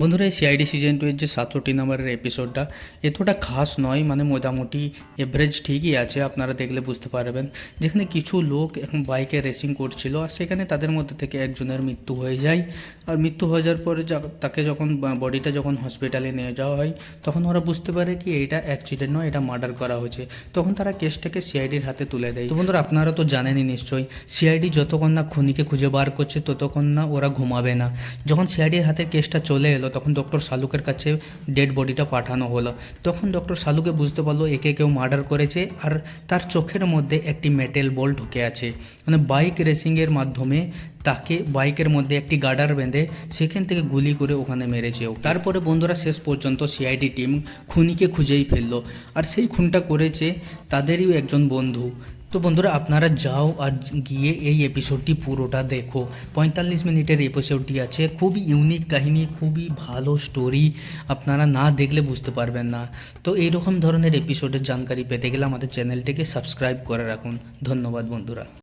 বন্ধুরা এই CID season 2 এর যে 67 নম্বরের এপিসোডটা এতটা খাস নয়, মানে মোটামুটি এভারেজ ঠিকই আছে। আপনারা দেখলে বুঝতে পারবেন, যেখানে কিছু লোক এখন বাইকে রেসিং করছিল আর সেখানে তাদের মধ্যে থেকে একজনের মৃত্যু হয়ে যায়। আর মৃত্যু হয়ে যাওয়ার পরে তাকে যখন বডিটা যখন হসপিটালে নিয়ে যাওয়া হয়, তখন ওরা বুঝতে পারে কি এটা অ্যাক্সিডেন্ট নয়, এটা মার্ডার করা হয়েছে। তখন তারা কেসটাকে সিআইডির হাতে তুলে দেয়। তো বন্ধুরা আপনারা তো জানেনই নিশ্চয়ই, সিআইডি যতক্ষণ না খুনিকে খুঁজে বার করছে ততক্ষণ না ওরা ঘুমাবে না। যখন সিআইডির হাতে কেসটা চলে এলো তখন ডক্টর শালুকের কাছে ডেড বডিটা পাঠানো হলো। তখন ডক্টর শালুকে বুঝতে পারলো একে কেউ মার্ডার করেছে, আর তার চোখের মধ্যে একটি মেটেল বল ঢুকে আছে। মানে বাইক রেসিংয়ের মাধ্যমে তাকে বাইকের মধ্যে একটি গার্ডার বেঁধে সেখান থেকে গুলি করে ওখানে মেরেছেও। তারপরে বন্ধুরা শেষ পর্যন্ত সিআইডি টিম খুনিকে খুঁজেই ফেললো, আর সেই খুনটা করেছে তাদেরই একজন বন্ধু। তো বন্ধুরা আপনারা যাও আর গিয়ে এই এপিসোডটি পুরোটা দেখো। 45 মিনিটের এপিসোডটি আছে, খুবই ইউনিক কাহিনী, খুবই ভালো স্টোরি। আপনারা না দেখলে বুঝতে পারবেন না। তো এইরকম ধরনের এপিসোডের জানকারি পেতে গেলে আমাদের চ্যানেলটিকে সাবস্ক্রাইব করে রাখুন। ধন্যবাদ বন্ধুরা।